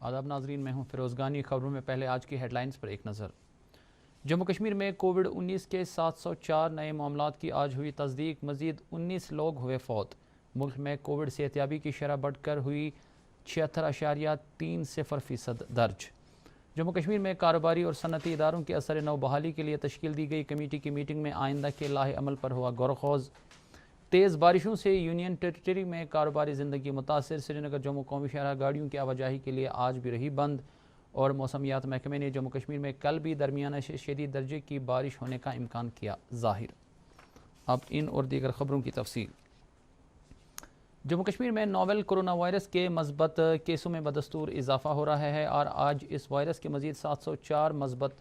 آداب ناظرین، میں ہوں فیروز گانی۔ خبروں میں پہلے آج کی ہیڈ لائنز پر ایک نظر۔ جموں کشمیر میں کووڈ-19 کے 704 نئے معاملات کی آج ہوئی تصدیق، مزید 19 لوگ ہوئے فوت۔ ملک میں کووڈ صحتیابی کی شرح بڑھ کر ہوئی 76.30% درج۔ جموں کشمیر میں کاروباری اور صنعتی اداروں کے اثر نو بحالی کے لیے تشکیل دی گئی کمیٹی کی میٹنگ میں آئندہ کے لاہے عمل پر ہوا غور و خوض۔ تیز بارشوں سے یونین ٹیریٹری میں کاروباری زندگی متاثر، سری نگر جموں قومی شاہراہ گاڑیوں کی آواجاہی کے لیے آج بھی رہی بند، اور موسمیات محکمے نے جموں کشمیر میں کل بھی درمیانہ سے شدید درجے کی بارش ہونے کا امکان کیا ظاہر۔ اب ان اور دیگر خبروں کی تفصیل۔ جموں کشمیر میں نوویل کورونا وائرس کے مثبت کیسوں میں بدستور اضافہ ہو رہا ہے، اور آج اس وائرس کے مزید 704 مثبت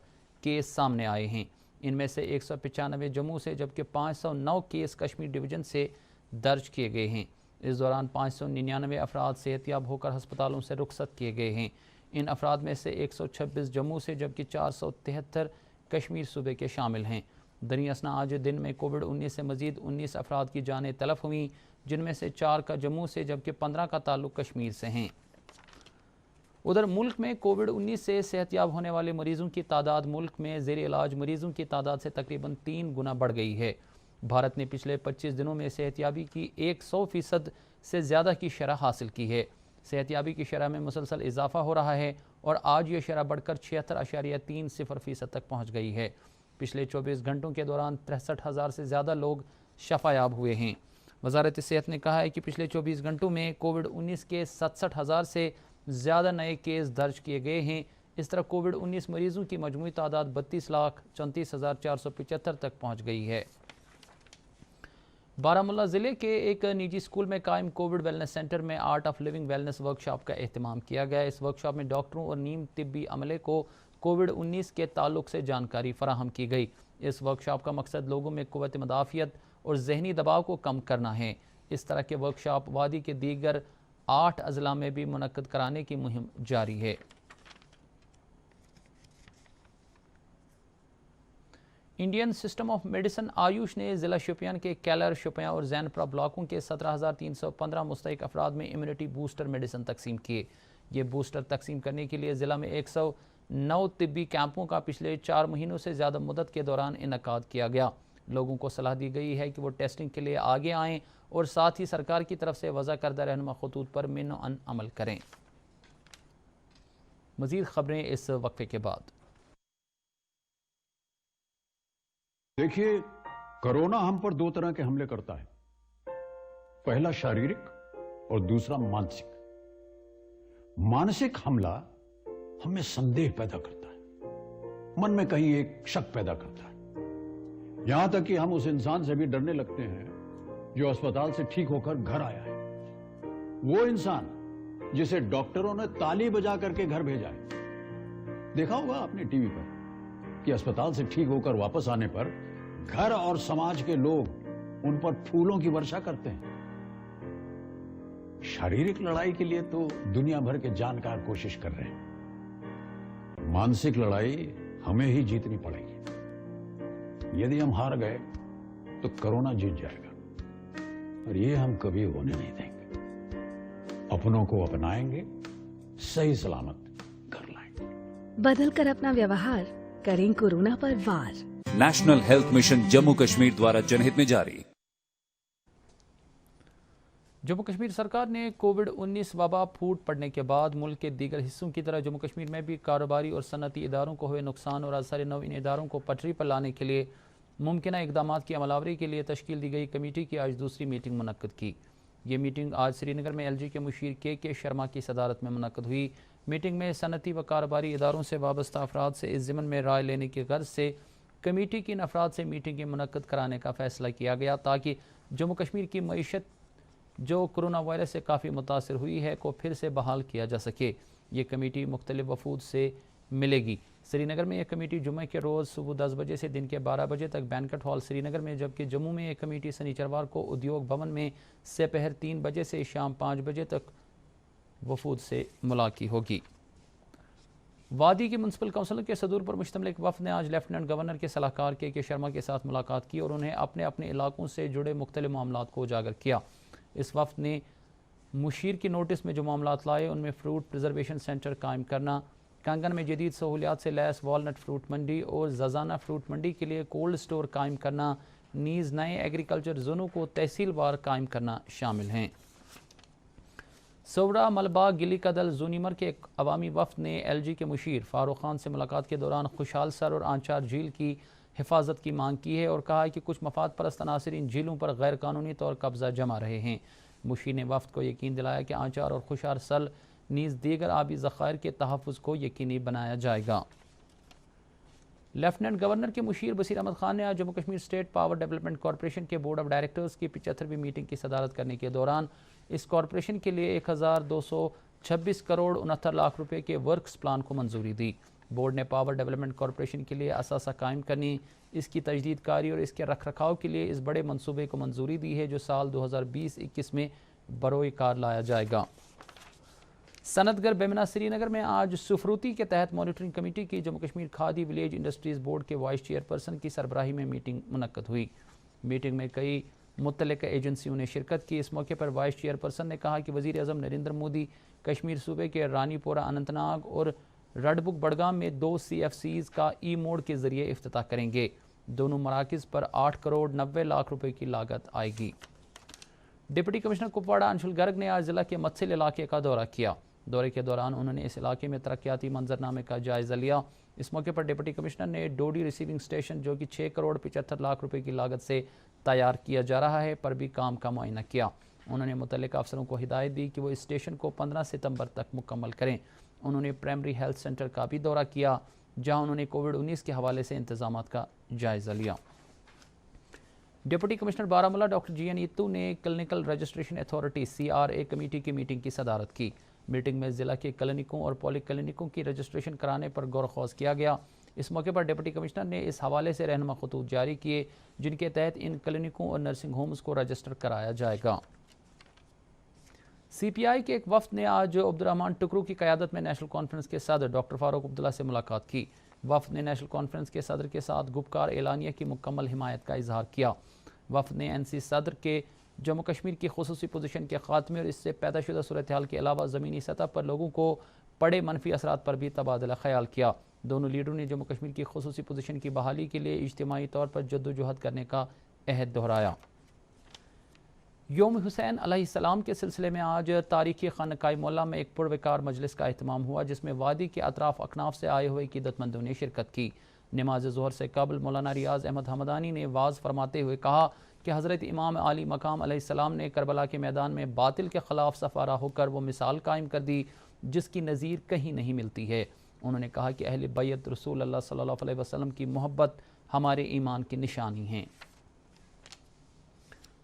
کیس سامنے آئے ہیں۔ ان میں سے 195 جموں سے، جبکہ 509 کیس کشمیر ڈویژن سے درج کیے گئے ہیں۔ اس دوران 599 افراد صحتیاب ہو کر ہسپتالوں سے رخصت کیے گئے ہیں۔ ان افراد میں سے 126 جموں سے، جبکہ 473 کشمیر صوبے کے شامل ہیں۔ دریں اثنا آج دن میں کووڈ-19 سے مزید 19 افراد کی جانیں تلف ہوئیں، جن میں سے 4 کا جموں سے، جبکہ 15 کا تعلق کشمیر سے ہیں۔ ادھر ملک میں کووڈ-19 سے صحتیاب ہونے والے مریضوں کی تعداد ملک میں زیر علاج مریضوں کی تعداد سے تقریباً 3 گنا بڑھ گئی ہے۔ بھارت نے پچھلے 25 دنوں میں صحتیابی کی 100% سے زیادہ کی شرح حاصل کی ہے۔ صحتیابی کی شرح میں مسلسل اضافہ ہو رہا ہے، اور آج یہ شرح بڑھ کر 76.30% تک پہنچ گئی ہے۔ پچھلے 24 گھنٹوں کے دوران 63,000 سے زیادہ لوگ شفایاب ہوئے ہیں۔ وزارت صحت نے کہا ہے کہ پچھلے 24 گھنٹوں میں کووڈ-19 کے 67,000 سے زیادہ نئے کیس درج کیے گئے ہیں۔ اس طرح کووڈ-19 مریضوں کی مجموعی تعداد 32,34,475 تک پہنچ گئی ہے۔ بارہمولہ ضلع کے ایک نجی اسکول میں قائم کووڈ ویلنس سینٹر میں Art of Living wellness workshop کا اہتمام کیا گیا۔ اس ورکشاپ میں ڈاکٹروں اور نیم طبی عملے کو کووڈ-19 کے تعلق سے جانکاری فراہم کی گئی۔ اس ورکشاپ کا مقصد لوگوں میں قوت مدافعت اور ذہنی دباؤ کو کم کرنا ہے۔ اس طرح کے ورکشاپ وادی کے دیگر 8 اضلاع میں بھی منعقد کرانے کی مہم جاری ہے۔ Indian system of medicine AYUSH نے ضلع شوپیان کے کیلر، شوپیان اور زین پورہ بلاکوں کے 17,315 مستحق افراد میں امیونٹی بوسٹر میڈیسن تقسیم کیے۔ یہ بوسٹر تقسیم کرنے کے لیے ضلع میں 109 طبی کیمپوں کا پچھلے 4 مہینوں سے زیادہ مدت کے دوران انعقاد کیا گیا۔ لوگوں کو صلاح دی گئی ہے کہ وہ ٹیسٹنگ کے لیے آگے آئیں، اور ساتھ ہی سرکار کی طرف سے وضع کردہ رہنما خطوط پر من عمل کریں۔ مزید خبریں اس وقفے کے بعد۔ دیکھیے، کرونا ہم پر 2 طرح کے حملے کرتا ہے۔ پہلا شاریرک اور دوسرا مانسک۔ مانسک حملہ ہمیں سندیہ پیدا کرتا ہے، من میں کہیں ایک شک پیدا کرتا ہے، یہاں تک کہ ہم اس انسان سے بھی ڈرنے لگتے ہیں جو اسپتال سے ٹھیک ہو کر گھر آیا ہے۔ وہ انسان جسے ڈاکٹروں نے تالی بجا کر کے گھر بھیجا ہے۔ دیکھا ہوگا آپ نے ٹی وی پر کہ اسپتال سے ٹھیک ہو کر واپس آنے پر گھر اور سماج کے لوگ ان پر پھولوں کی ورشا کرتے ہیں۔ شاریرک لڑائی کے لیے تو دنیا بھر کے جانکار کوشش کر رہے ہیں، مانسک لڑائی ہمیں ہی جیتنی پڑے گی۔ یدی ہم ہار گئے تو کرونا جیت جائے گا، اور یہ ہم کبھی ہونے نہیں دیں گے۔ اپنوں کو اپنائیں گے، صحیح سلامت کر لائیں گے۔ بدل کر اپنا ویوہار کریں کورونا پر وار۔ National health mission Jammu Kashmir دوارا جنہت میں جاری۔ جموں کشمیر سرکار نے کووڈ-19 وبا پھوٹ پڑنے کے بعد ملک کے دیگر حصوں کی طرح جموں کشمیر میں بھی کاروباری اور صنعتی اداروں کو ہوئے نقصان اور اثر نو ان اداروں کو پٹری پر لانے کے لیے ممکنہ اقدامات کی عملاوری کے لیے تشکیل دی گئی کمیٹی کی آج دوسری میٹنگ منعقد کی۔ یہ میٹنگ آج سری نگر میں LG کے مشیر کے شرما کی صدارت میں منعقد ہوئی۔ میٹنگ میں صنعتی و کاروباری اداروں سے وابستہ افراد سے اس ضمن میں رائے لینے کی غرض سے کمیٹی کے ان افراد سے میٹنگیں منعقد کرانے کا فیصلہ کیا گیا، تاکہ جموں کشمیر کی معیشت جو کرونا وائرس سے کافی متاثر ہوئی ہے کو پھر سے بحال کیا جا سکے۔ یہ کمیٹی مختلف وفود سے ملے گی۔ سری نگر میں یہ کمیٹی جمعہ کے روز صبح 10 بجے سے دن کے 12 بجے تک بینکٹ ہال سری نگر میں، جبکہ جموں میں یہ کمیٹی سنیچروار کو ادیوگ بھون میں سپہر 3 بجے سے شام 5 بجے تک وفود سے ملاقات ہوگی۔ وادی کی میونسپل کونسل کے صدور پر مشتمل ایک وفد نے آج لیفٹیننٹ گورنر کے صلاحکار کے شرما کے ساتھ ملاقات کی اور انہیں اپنے علاقوں سے جڑے مختلف معاملات کو اجاگر کیا۔ اس وفد نے مشیر کی نوٹس میں جو معاملات لائے ان میں فروٹ پریزرویشن سینٹر قائم کرنا، کنگن میں جدید سہولیات سے لیس والنٹ فروٹ منڈی اور زازانہ فروٹ منڈی کے لیے کولڈ سٹور قائم کرنا، نیز نئے ایگریکلچر زونوں کو تحصیل وار قائم کرنا شامل ہیں۔ سوڑا ملبہ گلی کدل زونیمر کے ایک عوامی وفد نے ایل جی کے مشیر فاروق خان سے ملاقات کے دوران خوشحال سر اور آنچار جھیل کی حفاظت کی مانگ کی ہے اور کہا ہے کہ کچھ مفاد پرست عناصر ان جھیلوں پر غیر قانونی طور قبضہ جما رہے ہیں۔ مشیر نے وفد کو یقین دلایا کہ آنچار اور خوشحال سر نیز دیگر آبی ذخائر کے تحفظ کو یقینی بنایا جائے گا۔ لیفٹیننٹ گورنر کے مشیر بصیر احمد خان نے آج Jammu Kashmir state power development corporation کے بورڈ آف ڈائریکٹرز کی 75ویں میٹنگ کی صدارت کرنے کے دوران اس کارپوریشن کے لیے 1226 کروڑ 69 لاکھ روپے کے ورکس پلان کو منظوری دی۔ بورڈ نے پاور ڈیولپمنٹ کارپوریشن کے لیے اثاثہ قائم کرنے، اس کی تجدید کاری اور اس کے رکھ رکھاؤ کے لیے اس بڑے منصوبے کو منظوری دی ہے جو سال 2020-21 میں بروئے کار لایا جائے گا۔ صنعت گر بیمنا سری نگر میں آج سفروتی کے تحت مانیٹرنگ کمیٹی کی Jammu Kashmir khadi village industries board کے وائس چیئر پرسن کی سربراہی میں میٹنگ منعقد ہوئی۔ میٹنگ میں کئی متعلقہ ایجنسیوں نے شرکت کی۔ اس موقع پر وائس چیئر پرسن نے کہا کہ وزیر اعظم نریندر مودی کشمیر صوبے کے رانی پورہ اننت ناگ اور رڈبک بڑگام میں 2 CFCs کا ای موڈ کے ذریعے افتتاح کریں گے۔ دونوں مراکز پر 8 کروڑ 90 لاکھ روپے کی لاگت آئے گی۔ ڈپٹی کمشنر کپواڑہ انشل گرگ نے آج ضلع کے متسل علاقے کا دورہ کیا۔ دورے کے دوران انہوں نے اس علاقے میں ترقیاتی منظرنامے کا جائزہ لیا۔ اس موقع پر ڈپٹی کمشنر نے ڈوڈی ریسیونگ اسٹیشن جو کہ 6 کروڑ 75 لاکھ روپے کی لاگت سے تیار کیا جا رہا ہے پر بھی کام کا معائنہ کیا۔ انہوں نے متعلقہ افسروں کو ہدایت دی کہ وہ اس اسٹیشن کو 15 ستمبر تک مکمل کریں۔ انہوں نے پرائمری ہیلتھ سینٹر کا بھی دورہ کیا جہاں انہوں نے کووڈ-19 کے حوالے سے انتظامات کا جائزہ لیا۔ ڈپٹی کمشنر بارہمولہ ڈاکٹر جی این ایتو نے clinical registration authority CRA committee کی میٹنگ کی صدارت کی۔ میٹنگ میں ضلع کے کلینکوں اور پولی کلینکوں کی رجسٹریشن کرانے پر غور و خوض کیا گیا۔ اس موقع پر ڈپٹی کمشنر نے اس حوالے سے رہنما خطوط جاری کیے جن کے تحت ان کلینکوں اور نرسنگ ہومز کو رجسٹر کرایا جائے گا۔ CPI کے ایک وفد نے آج عبدالرحمان ٹکرو کی قیادت میں نیشنل کانفرنس کے صدر ڈاکٹر فاروق عبداللہ سے ملاقات کی۔ وفد نے نیشنل کانفرنس کے صدر کے ساتھ گپکار اعلانیہ کی مکمل حمایت کا اظہار کیا۔ وفد نے NC صدر کے جموں کشمیر کی خصوصی پوزیشن کے خاتمے اور اس سے پیدا شدہ صورتحال کے علاوہ زمینی سطح پر لوگوں کو پڑے منفی اثرات پر بھی تبادلہ خیال کیا۔ دونوں لیڈروں نے جموں کشمیر کی خصوصی پوزیشن کی بحالی کے لیے اجتماعی طور پر جدوجہد کرنے کا عہد دہرایا۔ یوم حسین علیہ السلام کے سلسلے میں آج تاریخی خانقاہ مولا میں ایک پروکار مجلس کا اہتمام ہوا جس میں وادی کے اطراف اکناف سے آئے ہوئے عقیدت مندوں نے شرکت کی۔ نماز ظہر سے قبل مولانا ریاض احمد حمدانی نے واعظ فرماتے ہوئے کہا کہ حضرت امام علی مقام علیہ السلام نے کربلا کے میدان میں باطل کے خلاف سفارہ ہو کر وہ مثال قائم کر دی جس کی نظیر کہیں نہیں ملتی ہے۔ انہوں نے کہا کہ اہل بیت رسول اللہ صلی اللہ علیہ وسلم کی محبت ہمارے ایمان کی نشانی ہیں۔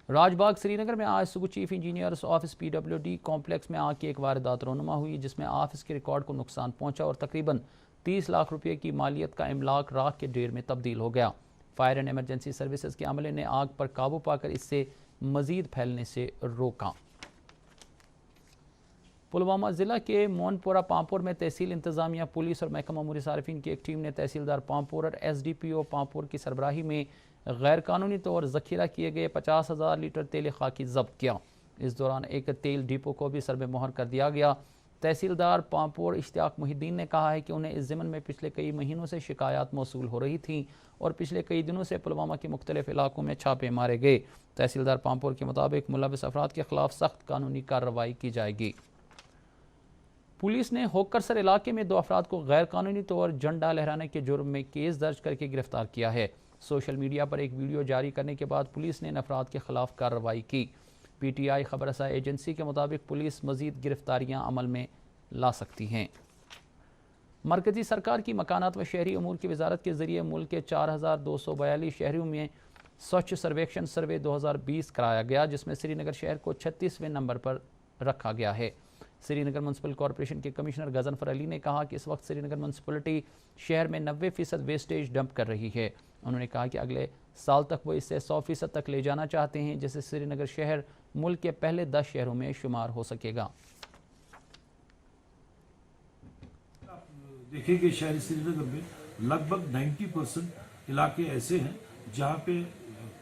راج باغ سری نگر میں آج صبح chief engineers office PWD complex میں آگ کی ایک واردات رونما ہوئی جس میں آفس کے ریکارڈ کو نقصان پہنچا اور تقریباً 30 لاکھ روپے کی مالیت کا املاک راکھ کے ڈھیر میں تبدیل ہو گیا۔ فائر اینڈ ایمرجنسی سروسز کے عملے نے آگ پر قابو پا کر اس سے مزید پھیلنے سے روکا۔ پلوامہ ضلع کے مون پورہ پامپور میں تحصیل انتظامیہ، پولیس اور محکمہ امور صارفین کی ایک ٹیم نے تحصیلدار پامپور اور SDPO پامپور کی سربراہی میں غیر قانونی طور ذخیرہ کیے گئے 50,000 لیٹر تیل خاکی ضبط کیا۔ اس دوران ایک تیل ڈیپو کو بھی سربے مہر کر دیا گیا۔ تحصیلدار پامپور اشتیاق محی الدین نے کہا ہے کہ انہیں اس ضمن میں پچھلے کئی مہینوں سے شکایات موصول ہو رہی تھیں اور پچھلے کئی دنوں سے پلوامہ کے مختلف علاقوں میں چھاپے مارے گئے۔ تحصیلدار پامپور کے مطابق ملوث افراد کے خلاف سخت قانونی کارروائی کی جائے گی۔ پولیس نے ہوکرسر علاقے میں 2 افراد کو غیر قانونی طور جھنڈا لہرانے کے جرم میں کیس درج کر کے گرفتار کیا ہے۔ سوشل میڈیا پر ایک ویڈیو جاری کرنے کے بعد پولیس نے ان افراد کے خلاف کارروائی کی۔ PTI خبر رساں ایجنسی کے مطابق پولیس مزید گرفتاریاں عمل میں لا سکتی ہیں۔ مرکزی سرکار کی مکانات و شہری امور کی وزارت کے ذریعے ملک کے 4242 شہریوں میں سوچھ سرویکشن سروے 2020 کرایا گیا جس میں سری نگر شہر کو 36ویں نمبر پر رکھا گیا ہے۔ سری نگر میونسپل کارپوریشن کے کمشنر غضنفر علی نے کہا کہ اس وقت سری نگر میونسپلٹی شہر میں 90% ویسٹیج ڈمپ کر رہی ہے۔ انہوں نے کہا کہ اگلے سال تک وہ اسے 100% تک لے جانا چاہتے ہیں جس سے سری نگر شہر ملک کے پہلے 10 شہروں میں شمار ہو سکے گا۔ دیکھیں کہ شہر سری نگر میں لگ بھگ 90% علاقے ایسے ہیں جہاں پہ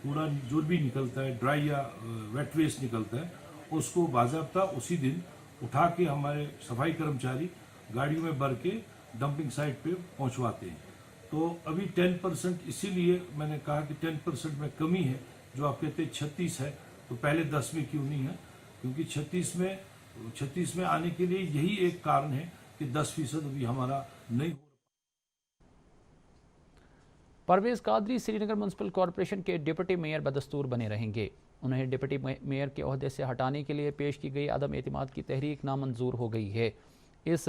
کوڑا جو بھی نکلتا ہے ڈرائی یا ویٹ ویسٹ نکلتا ہے اس کو باضابطہ اسی دن اٹھا کے ہمارے صفائی کرمچاری گاڑیوں میں بھر کے ڈمپنگ سائٹ پہ پہنچواتے ہیں. تو ابھی 10%، اسی لیے میں نے کہا کہ 10% میں کمی ہے. جو آپ کہتے ہیں 36 ہے تو پہلے 10 میں کیوں نہیں ہے، کیونکہ 36 میں آنے کے لیے یہی ایک کارن ہے کہ 10% ابھی ہمارا نہیں ہو. پرویز قادری سری نگر میونسپل کارپوریشن کے ڈپٹی میئر بدستور بنے رہیں گے. انہیں ڈپٹی میئر کے عہدے سے ہٹانے کے لیے پیش کی گئی عدم اعتماد کی تحریک نامنظور ہو گئی ہے. اس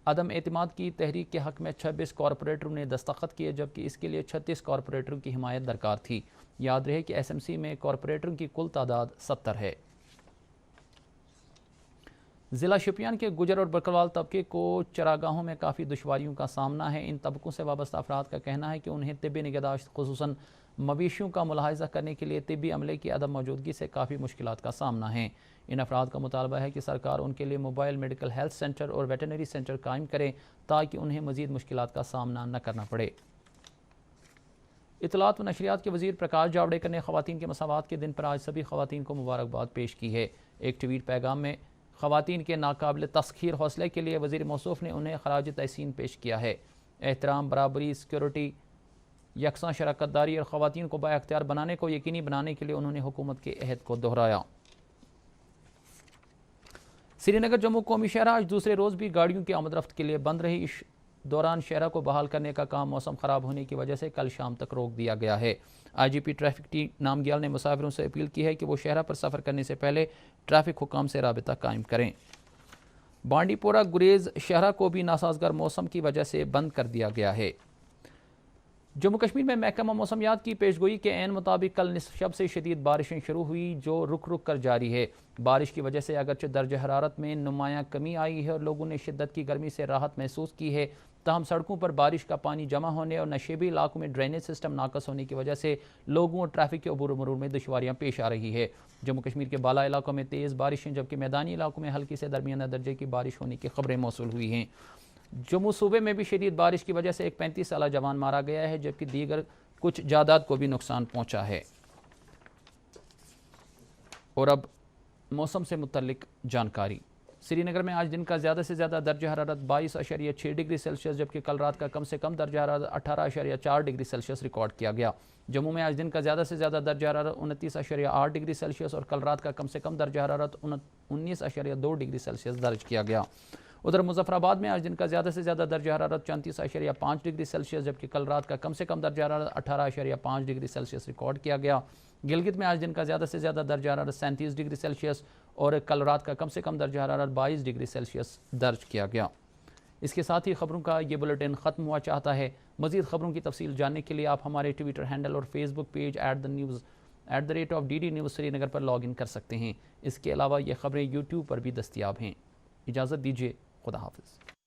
عدم اعتماد کی تحریک کے حق میں 26 کارپوریٹروں نے دستخط کیے، جبکہ اس کے لیے 36 کارپوریٹروں کی حمایت درکار تھی. یاد رہے کہ ایس ایم سی میں کارپوریٹروں کی کل تعداد 70 ہے. ضلع شوپیان کے گجر اور بکروال طبقے کو چراگاہوں میں کافی دشواریوں کا سامنا ہے. ان طبقوں سے وابستہ افراد کا کہنا ہے کہ انہیں طبی نگہداشت خصوصاً مویشیوں کا ملاحظہ کرنے کے لیے طبی عملے کی عدم موجودگی سے کافی مشکلات کا سامنا ہے. ان افراد کا مطالبہ ہے کہ سرکار ان کے لیے موبائل میڈیکل ہیلتھ سینٹر اور ویٹرنری سینٹر قائم کرے تاکہ انہیں مزید مشکلات کا سامنا نہ کرنا پڑے. اطلاعات و نشریات کے وزیر پرکاش جاوڈیکر نے خواتین کے مساوات کے دن پر آج سبھی خواتین کو مبارکباد پیش کی ہے. ایک ٹویٹ پیغام میں خواتین کے ناقابل تسخیر حوصلے کے لیے وزیر موصوف نے انہیں خراج تحسین پیش کیا ہے. احترام، برابری، سیکیورٹی، یکساں شراکت داری اور خواتین کو بااختیار بنانے کو یقینی بنانے کے لیے انہوں نے حکومت کے عہد کو دہرایا. سری نگر جموں قومی شاہراہ آج دوسرے روز بھی گاڑیوں کی آمد رفت کے لیے بند رہی. اس دوران شاہراہ کو بحال کرنے کا کام موسم خراب ہونے کی وجہ سے کل شام تک روک دیا گیا ہے. آئی جی پی ٹریفک ٹی نامگیال نے مسافروں سے اپیل کی ہے کہ وہ شاہراہ پر سفر کرنے سے پہلے ٹریفک حکام سے رابطہ قائم کریں. بانڈی پورہ گریز شاہراہ کو بھی ناسازگار موسم کی وجہ سے بند کر دیا گیا ہے. جموں کشمیر میں محکمہ موسمیات کی پیشگوئی کے عین مطابق کل نصف شب سے شدید بارشیں شروع ہوئی جو رک رک کر جاری ہے. بارش کی وجہ سے اگرچہ درجہ حرارت میں نمایاں کمی آئی ہے اور لوگوں نے شدت کی گرمی سے راحت محسوس کی ہے، تاہم سڑکوں پر بارش کا پانی جمع ہونے اور نشیبی علاقوں میں ڈرینیج سسٹم ناقص ہونے کی وجہ سے لوگوں اور ٹریفک کے عبور و مرور میں دشواریاں پیش آ رہی ہے. جموں کشمیر کے بالا علاقوں میں تیز بارشیں جبکہ میدانی علاقوں میں ہلکی سے درمیانہ درجے کی بارش ہونے کی خبریں موصول ہوئی ہیں. جموں صوبے میں بھی شدید بارش کی وجہ سے ایک 35 سالہ جوان مارا گیا ہے جبکہ دیگر کچھ جائیداد کو بھی نقصان پہنچا ہے. اور اب موسم سے متعلق جانکاری. سری نگر میں آج دن کا زیادہ سے زیادہ درجہ حرارت 22.6 ڈگری سیلسیس جبکہ کل رات کا کم سے کم درجہ حرارت 18.4 ڈگری سیلسیس ریکارڈ کیا گیا. جموں میں آج دن کا زیادہ سے زیادہ درجہ حرارت 29.8 ڈگری سیلسیس اور کل رات کا کم سے کم درجہ حرارت 19.2 ڈگری سیلسیس درج کیا گیا. ادھر مظفر آباد میں آج دن کا زیادہ سے زیادہ درجہ حرارت 34.5 ڈگری سیلسیس جبکہ کل رات کا کم سے کم درجہ حرارت 18.5 ڈگری سیلسیس ریکارڈ کیا گیا. گلگت میں آج دن کا زیادہ سے زیادہ درجہ حرارت 37 ڈگری سیلسیس اور کل رات کا کم سے کم درجہ حرارت 22 ڈگری سیلسیس درج کیا گیا. اس کے ساتھ ہی خبروں کا یہ بلیٹن ختم ہوا چاہتا ہے. مزید خبروں کی تفصیل جاننے کے لیے آپ ہمارے ٹویٹر ہینڈل اور Facebook page @DD News Srinagar پر لاگ ان کر سکتے ہیں. اس کے علاوہ یہ خبریں یوٹیوب پر بھی دستیاب ہیں. اجازت دیجیے، خدا حافظ.